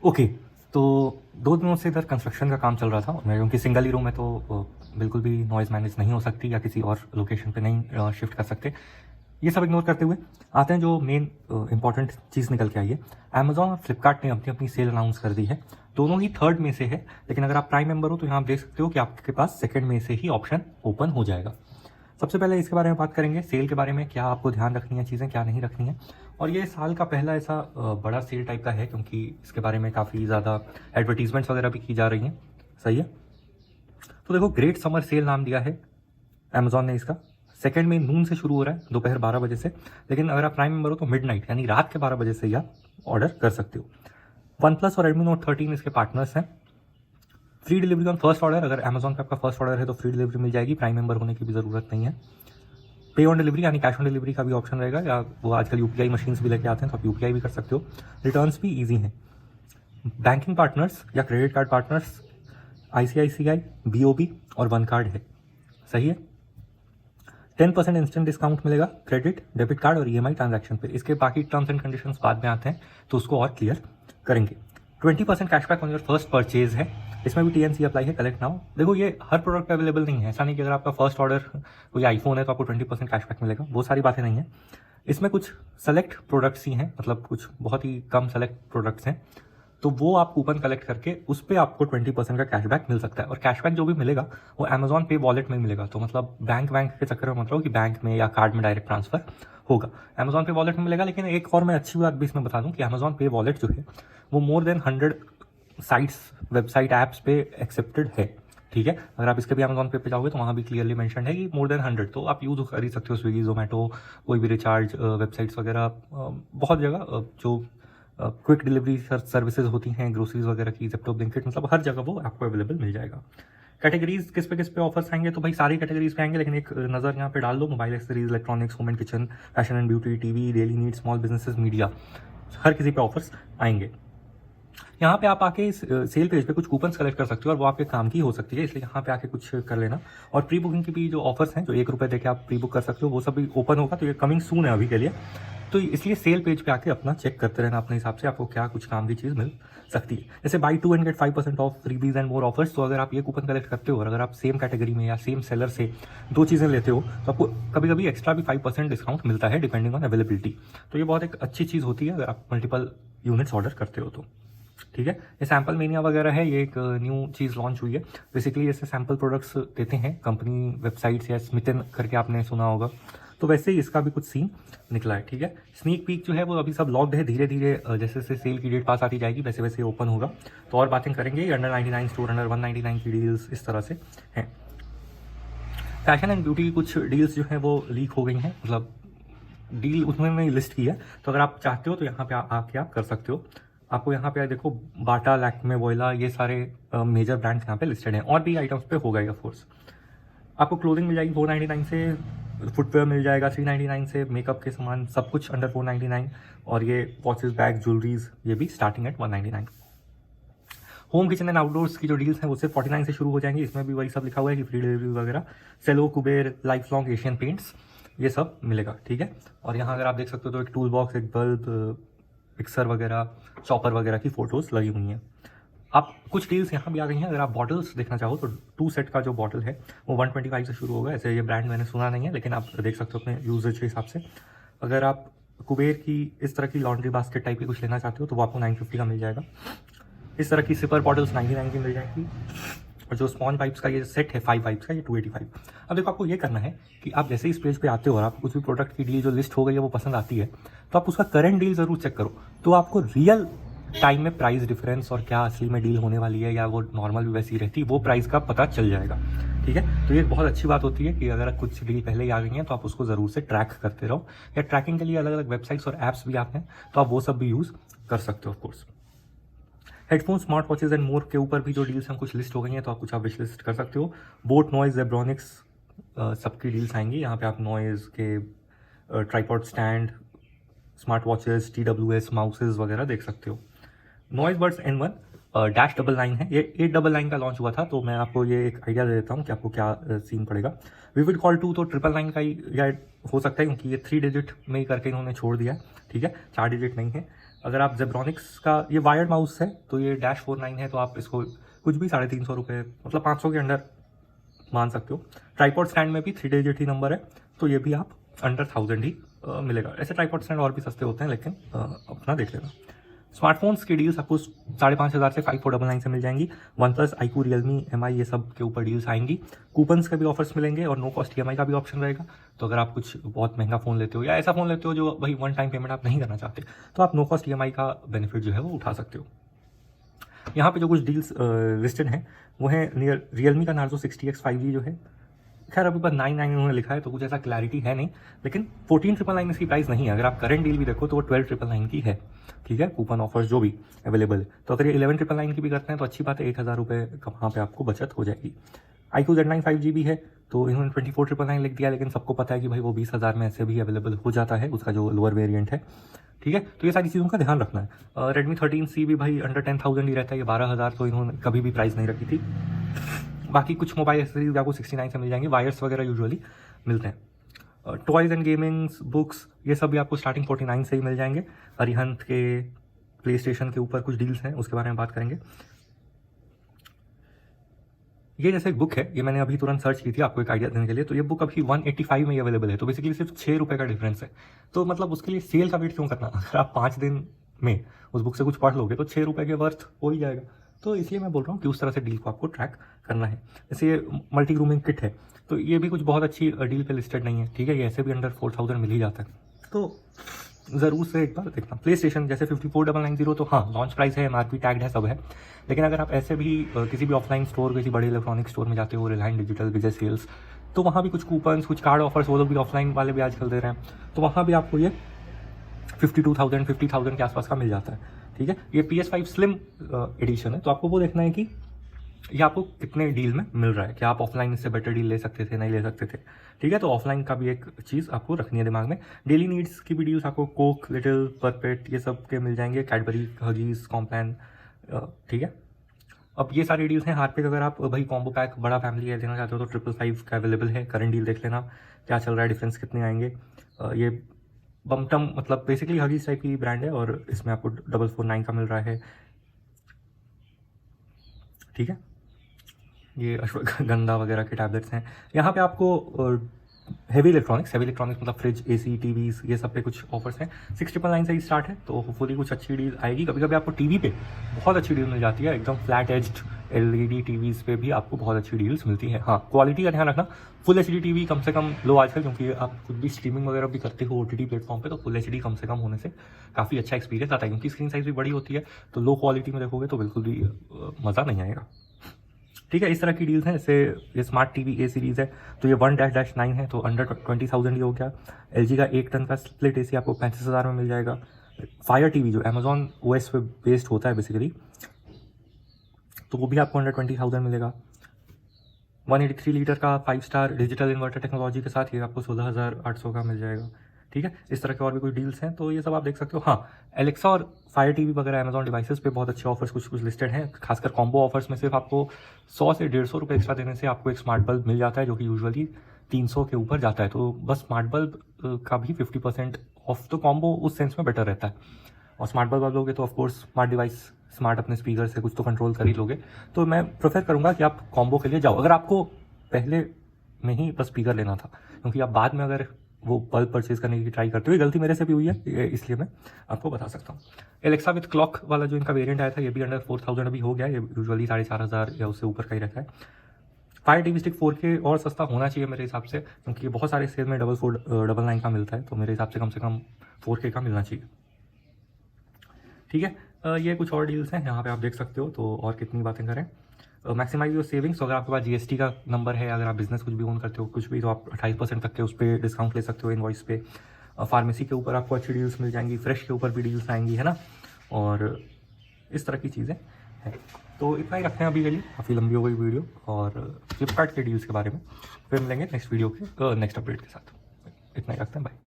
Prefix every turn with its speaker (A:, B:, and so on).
A: Okay, तो 2 दिनों से इधर कंस्ट्रक्शन का काम चल रहा था और मैं क्योंकि सिंगल ही रूम है तो बिल्कुल भी नॉइज़ मैनेज नहीं हो सकती या किसी और लोकेशन पे नहीं शिफ्ट कर सकते। ये सब इग्नोर करते हुए आते हैं जो मेन इंपॉर्टेंट चीज़ निकल के आई है। अमेज़न और फ्लिपकार्ट ने अपनी अपनी सेल अनाउंस कर दी है। दोनों ही थर्ड में से है, लेकिन अगर आप प्राइम मेंबर हो तो यहाँ आप देख सकते हो कि आपके पास सेकंड में से ही ऑप्शन ओपन हो जाएगा। सबसे पहले इसके बारे में बात करेंगे, सेल के बारे में, क्या आपको ध्यान रखनी है चीज़ें, क्या नहीं रखनी है। और ये साल का पहला ऐसा बड़ा सेल टाइप का है क्योंकि इसके बारे में काफ़ी ज़्यादा एडवर्टीजमेंट्स वगैरह भी की जा रही हैं। सही है। तो देखो, ग्रेट समर सेल नाम दिया है अमेजॉन ने इसका। सेकंड में नून से शुरू हो रहा है, दोपहर 12 बजे से, लेकिन अगर आप प्राइम मेंबर हो तो मिडनाइट यानी रात के 12 बजे से ही आप ऑर्डर कर सकते हो। वन प्लस और रेडमी नोट 13 इसके पार्टनर्स हैं। Free delivery on first order, अगर अमेजॉन पे आपका फर्स्ट ऑर्डर है तो फ्री डिलीवरी मिल जाएगी, प्राइम मेंबर होने की भी ज़रूरत नहीं है। पे ऑन डिलीवरी यानी कैश ऑन डिलीवरी का भी ऑप्शन रहेगा, या वो आजकल यूपीआई मशीन्स भी लेके आते हैं तो आप यूपीआई भी कर सकते हो। रिटर्न्स भी ईजी हैं। बैंकिंग पार्टनर्स या credit card partners ICICI, BOB और वन कार्ड है। सही है। 10% इंस्टेंट डिस्काउंट मिलेगा क्रेडिट, डेबिट कार्ड और ईएमआई ट्रांजैक्शन पे। इसके बाकी टर्म्स एंड कंडीशंस बाद में आते हैं तो उसको और क्लियर करेंगे। 20% cashback on your first purchase है, इसमें भी टीएनसी अप्लाई है, कलेक्ट नाउ। देखो, ये हर प्रोडक्ट पे अवेलेबल नहीं है, ऐसा नहीं कि अगर आपका फर्स्ट ऑर्डर कोई आईफोन है तो आपको 20% कैशबैक मिलेगा, वो सारी बातें नहीं है। इसमें कुछ सेलेक्ट प्रोडक्ट्स ही हैं, मतलब कुछ बहुत ही कम सेलेक्ट प्रोडक्ट्स हैं, तो वो आप कूपन कलेक्ट करके उस पर आपको 20% का कैशबैक मिल सकता है। और कैशबैक जो भी मिलेगा वो अमेजॉन पे वॉलेट में मिलेगा, तो मतलब बैंक के चक्कर में मतलब कि बैंक में या कार्ड में डायरेक्ट ट्रांसफर होगा, अमेजॉन पे वॉलेट में मिलेगा। लेकिन एक और मैं अच्छी बात भी इसमें बता दूं कि अमेजॉन पे वॉलेट जो है वो more than 100 sites, website, apps पे एक्सेप्टेड है। ठीक है, अगर आप इसके भी अमेजॉन पे जाओगे तो वहाँ भी क्लियरली मेंशन है कि मोर देन 100, तो आप यूज कर ही सकते हो। स्विगी, जोमेटो, कोई भी रिचार्ज वेबसाइट्स वगैरह, बहुत जगह जो क्विक डिलीवरी सर्विसेज होती हैं ग्रोसरीज वगैरह की, जेप्टो, ब्लिंकिट, मतलब हर जगह वो आपको अवेलेबल मिल जाएगा। कैटेगरीज किस पे ऑफर्स आएंगे, तो भाई सारी कैटेगरीज पे आएंगे, लेकिन एक नज़र यहाँ पे डाल दो। Mobile accessories, electronics, home and kitchen, fashion and beauty, TV, daily need, small businesses, media, हर किसी पे ऑफर्स आएंगे। यहाँ पे आप आके इस सेल पेज पे कुछ कूपन्स कलेक्ट कर सकते हो और वो आपके काम की हो सकती है, इसलिए यहाँ पे आके कुछ कर लेना। और प्री बुकिंग की भी जो ऑफर्स हैं, जो ₹1 देके आप प्री बुक कर सकते हो, वो सब भी ओपन होगा, तो ये कमिंग सून है अभी के लिए। तो इसलिए सेल पेज पे आके अपना चेक करते रहना अपने हिसाब से, आपको क्या कुछ काम की चीज़ मिल सकती है। जैसे buy 2 and get 5% off, freebies and more offers, तो अगर आप ये कूपन कलेक्ट करते हो और अगर आप सेम कैटेगरी में या सेम सेलर से 2 चीज़ें लेते हो तो आपको कभी कभी एक्स्ट्रा भी 5% डिस्काउंट मिलता है डिपेंडिंग ऑन अवेलेबिलिटी। तो ये बहुत एक अच्छी चीज़ होती है अगर आप मल्टीपल यूनिट्स ऑर्डर करते हो तो। ठीक है, ये सैम्पल मेनिया वगैरह है, ये एक न्यू चीज़ लॉन्च हुई है। बेसिकली ऐसे सैम्पल प्रोडक्ट्स देते हैं कंपनी वेबसाइट्स, या स्मिथन करके आपने सुना होगा, तो वैसे ही इसका भी कुछ सीन निकला है। ठीक है, स्नीक पीक जो है वो अभी सब लॉक्ड है, धीरे धीरे जैसे जैसे सेल की डेट पास आती जाएगी वैसे वैसे ओपन होगा, तो और बातें करेंगे। अंडर 99 स्टोर, अंडर 199 की डील्स इस तरह से हैं। फैशन एंड ब्यूटी की कुछ डील्स जो हैं वो लीक हो गई हैं, मतलब डील उसमें लिस्ट की है, तो अगर आप चाहते हो तो यहाँ पे आके आप कर सकते हो। आपको यहाँ पे देखो, बाटा, लैक्मे, वोयला, ये सारे मेजर ब्रांड्स यहाँ पे लिस्टेड हैं, और भी आइटम्स पे हो गए ऑफ कोर्स। आपको क्लोथिंग मिल जाएगी 499 से, फुटवेयर मिल जाएगा 399 से, मेकअप के सामान सब कुछ अंडर 499, और ये वॉचेस, बैग, ज्वेलरीज ये भी starting at 199। Home kitchen and outdoors की जो डील्स हैं वो सिर्फ 49 से शुरू हो जाएंगी, इसमें भी वही सब लिखा हुआ है कि फ्री डिलीवरी वगैरह, Cello, Kuber, life long, Asian Paints, ये सब मिलेगा। ठीक है, और यहाँ अगर आप देख सकते हो तो एक टूल बॉक्स, एक बल्ब, मिक्सर वगैरह, चॉपर वगैरह की फोटोज़ लगी हुई हैं। आप कुछ डील्स यहाँ भी आ गई हैं, अगर आप बॉटल्स देखना चाहो तो 2 सेट का जो बॉटल है वो 125 से शुरू होगा। ऐसे ये ब्रांड मैंने सुना नहीं है, लेकिन आप देख सकते हो अपने यूजेज के हिसाब से। अगर आप कुबेर की इस तरह की लॉन्ड्री बास्केट टाइप की कुछ लेना चाहते हो तो वो आपको 950 का मिल जाएगा। इस तरह की सिपर बॉटल्स 99 की मिल जाएगी, और जो स्पॉन्ज पाइप्स का ये सेट है 5 पाइप्स का, ये 285। अब देखो, आपको ये करना है कि आप जैसे इस पेज पे आते हो और आपको कुछ भी प्रोडक्ट की डील जो लिस्ट हो गई है वो पसंद आती है, तो आप उसका करंट डील ज़रूर चेक करो, तो आपको रियल टाइम में प्राइस डिफरेंस और क्या असली में डील होने वाली है या वो नॉर्मल भी वैसी रहती है, वो प्राइस का पता चल जाएगा। ठीक है, तो ये बहुत अच्छी बात होती है कि अगर कुछ डील पहले ही आ गई हैं तो आप उसको ज़रूर से ट्रैक करते रहो, या ट्रैकिंग के लिए अलग अलग वेबसाइट्स और ऐप्स भी आते हैं, तो आप वो सब भी यूज़ कर सकते हो of course. Headphone, smart watches and more के ऊपर भी जो डील्स हैं कुछ लिस्ट हो गई हैं, तो आप कुछ आप विश लिस्ट कर सकते हो। बोट, नॉइज, जेब्रॉनिक्स सबकी डील्स आएंगी यहाँ पे। आप नॉइज़ के tripod stand, smart watches, TWS माउसेज वगैरह देख सकते हो। नॉइज बड्स N1 -999 है, ये 899 का लॉन्च हुआ था, तो मैं आपको ये एक आइडिया दे देता हूँ कि आपको क्या सीन पड़ेगा। विविड कॉल 2 तो 999 का ही या हो सकता है, क्योंकि ये 3 डिजिट में ही करके इन्होंने छोड़ दिया है। ठीक है, 4 डिजिट नहीं है। अगर आप जेब्रॉनिक्स का ये वायर्ड माउस है तो ये -49 है, तो आप इसको कुछ भी 350 रुपये मतलब 500 के अंडर मान सकते हो। ट्राईपॉड स्टैंड में भी 3 डिजिट ही नंबर है, तो ये भी आप अंडर 1000 ही मिलेगा। ऐसे ट्राईपॉड स्टैंड और भी सस्ते होते हैं, लेकिन अपना देख लेना। स्मार्टफोन्स की डील्स आपको 5,500 से 5499 से मिल जाएंगी। OnePlus, iQOO, Realme, MI ये सब के ऊपर डील्स आएंगी। कूपन्स के भी ऑफर्स मिलेंगे और नो कॉस्ट EMI का भी ऑप्शन रहेगा। तो अगर आप कुछ बहुत महंगा फ़ोन लेते हो या ऐसा फ़ोन लेते हो जो वही वन टाइम पेमेंट आप नहीं करना चाहते, तो आप नो कॉस्ट EMI का बेनिफिट जो है वो उठा सकते हो। यहाँ पे जो कुछ डील्स लिस्टेड हैं वो है Realme का Narzo 60X 5G जो है, खैर अभी बस 99 उन्होंने लिखा है तो कुछ ऐसा क्लैरिटी है नहीं, लेकिन 14,999 इसकी प्राइस नहीं है। अगर आप करंट डील भी देखो तो वो 12,999 की है, ठीक है, कूपन ऑफर्स जो भी अवेलेबल है। तो अगर ये 11,999 की भी करते हैं तो अच्छी बात है, 1,000 रुपये का वहाँ पे आपको बचत हो जाएगी। iQOO Z9 5G भी है, तो इन्होंने 24,999 लिख दिया, लेकिन सबको पता है कि भाई वो 20,000 में ऐसे भी अवेलेबल हो जाता है, उसका जो लोअर वेरियंट है, ठीक है। तो ये सारी चीज़ों का ध्यान रखना है। Redmi 13C भी भाई अंडर 10,000 ही रहता है, ये 12,000 तो इन्होंने कभी भी प्राइस नहीं रखी थी। बाकी कुछ मोबाइल एक्सेसरीज आपको 69 से मिल जाएंगे, वायर्स वगैरह यूजुअली मिलते हैं। टॉयज़ एंड गेमिंग्स, बुक्स, ये सब भी आपको स्टार्टिंग 49 से ही मिल जाएंगे। अरिहंत के प्ले स्टेशन के ऊपर कुछ डील्स हैं, उसके बारे में बात करेंगे। ये जैसे एक बुक है, ये मैंने अभी तुरंत सर्च की थी आपको एक आइडिया देने के लिए। तो ये बुक अभी 185 में ही अवेलेबल है, तो बेसिकली सिर्फ 6 रुपये का डिफरेंस है। तो मतलब उसके लिए सेल का वेट क्यों करना, अगर आप 5 दिन में उस बुक से कुछ पढ़ लोगे तो 6 रुपये के वर्थ हो ही जाएगा। तो इसलिए मैं बोल रहा हूँ कि उस तरह से डील को आपको ट्रैक करना है। जैसे ये मल्टी ग्रूमिंग किट है, तो ये भी कुछ बहुत अच्छी डील पे लिस्टेड नहीं है, ठीक है, ये ऐसे भी अंडर 4,000 मिल ही जाता है, तो ज़रूर से एक बार देखना। प्ले स्टेशन जैसे 54,990, तो हाँ लॉन्च प्राइस है, MRP टैग्ड है, सब है। लेकिन अगर आप ऐसे भी किसी भी ऑफलाइन स्टोर, किसी बड़े इलेक्ट्रॉनिक स्टोर में जाते हो, रिलायंस डिजिटल, विजय सेल्स, तो वहाँ भी कुछ कूपन्स, कुछ कार्ड ऑफर्स वो लोग भी ऑफलाइन वाले भी आजकल दे रहे हैं, तो वहाँ भी आपको ये 52,000 50,000 के आसपास का मिल जाता है, ठीक है। ये PS5 स्लिम एडिशन है, तो आपको वो देखना है कि ये आपको कितने डील में मिल रहा है, क्या आप ऑफलाइन इससे बेटर डील ले सकते थे, नहीं ले सकते थे, ठीक है। तो ऑफलाइन का भी एक चीज़ आपको रखनी है दिमाग में। डेली नीड्स की भी डील्स आपको कोक, लिटिल, परपेट ये सब के मिल जाएंगे, कैडबरी, हगीज, कॉम्प्लान, ठीक है। अब ये सारी डील्स हैं। हार्पिक अगर आप भाई कॉम्बो पैक बड़ा फैमिली है लेना चाहते हो तो 555 का अवेलेबल है, करंट डील देख लेना क्या चल रहा है, डिफरेंस कितने आएंगे। ये बमटम मतलब बेसिकली हगीज टाइप की ब्रांड है और इसमें आपको 449 का मिल रहा है, ठीक है। ये अश्वगंधा वगैरह के टैबलेट्स हैं। यहाँ पे आपको हैवी इलेक्ट्रॉनिक्स मतलब फ्रिज, AC, टीवीज ये सब पे कुछ ऑफर्स हैं। 6,999 से ही स्टार्ट है, तो होपफुली कुछ अच्छी डील आएगी। कभी कभी आपको टीवी पे बहुत अच्छी डील मिल जाती है, एकदम फ्लैट एज्ड LED टीवीज पे भी आपको बहुत अच्छी डील्स मिलती है। हाँ, क्वालिटी का ध्यान रखना, फुल HD टीवी कम से कम लो आजकल, क्योंकि आप खुद भी स्ट्रीमिंग वगैरह भी करते हो OTT प्लेटफॉर्म पे, तो फुल HD कम से कम होने से काफ़ी अच्छा एक्सपीरियंस आता है, क्योंकि स्क्रीन साइज भी बड़ी होती है, तो लो क्वालिटी में देखोगे तो बिल्कुल भी मज़ा नहीं आएगा, ठीक है। इस तरह की डील्स हैं। जैसे ये स्मार्ट टीवी A सीरीज़ है, तो ये 1-9 है, तो अंडर 20,000 ही हो गया। LG का 1 टन का स्प्लिट AC आपको 35,000 में मिल जाएगा। फायर टीवी जो Amazon OS पे बेस्ड होता है बेसिकली, तो वो भी आपको अंडर 20,000 मिलेगा। 183 लीटर का 5 स्टार डिजिटल इन्वर्टर टेक्नोलॉजी के साथ ये आपको 16,800 का मिल जाएगा, ठीक है। इस तरह के और भी कुछ डील्स हैं, तो ये सब आप देख सकते हो। हाँ, एलेक्सा और फायर टीवी वगैरह अमेजॉन डिवाइसेस पे बहुत अच्छे ऑफर्स कुछ लिस्टेड हैं। खासकर कॉम्बो ऑफर्स में सिर्फ आपको 100 से 150 रुपये एक्स्ट्रा देने से आपको एक स्मार्ट बल्ब मिल जाता है, जो कि यूजुअली 300 के ऊपर जाता है। तो बस स्मार्ट बल्ब का भी 50% ऑफ, तो कॉम्बो उस सेंस में बेटर रहता है। और स्मार्ट बल्ब आप लोगे तो ऑफकोर्स स्मार्ट डिवाइस, स्मार्ट अपने स्पीकर से कुछ तो कंट्रोल कर ही लोगे। तो मैं प्रेफर करूँगा कि आप कॉम्बो के लिए जाओ, अगर आपको पहले में ही बस स्पीकर लेना था, क्योंकि आप बाद में अगर वो बल्ब परचेज करने की ट्राई करते हो, ये गलती मेरे से भी हुई है, इसलिए मैं आपको बता सकता हूँ। एलेक्सा विथ क्लॉक वाला जो इनका वेरिएंट आया था, ये भी अंडर 4,000 अभी हो गया, ये यूजुअली 4,500 या उससे ऊपर का ही रहता है। फायर टीवी स्टिक 4K और सस्ता होना चाहिए मेरे हिसाब से, क्योंकि बहुत सारे सेल में 499 का मिलता है, तो मेरे हिसाब से कम 4K का मिलना चाहिए, ठीक है। ये कुछ और डील्स हैं यहाँ पे आप देख सकते हो। तो और कितनी बातें करें, मैक्सिमाइज योर सेविंग्स, तो अगर आपके पास GST का नंबर है, अगर आप बिजनेस कुछ भी ओन करते हो कुछ भी, तो आप 28% तक के उस पर डिस्काउंट ले सकते हो इनवॉइस पे। फार्मेसी के ऊपर आपको अच्छी डील्स मिल जाएंगी, फ्रेश के ऊपर भी डील्स आएंगी, है ना, और इस तरह की चीज़ें हैं। तो इतना ही रखते हैं अभी के लिए, काफ़ी लंबी हो गई वीडियो और फ्लिपकार्ट के डील्स के बारे में। फिर मिलेंगे नेक्स्ट वीडियो के नेक्स्ट अपडेट के साथ। इतना ही रखते हैं, बाय।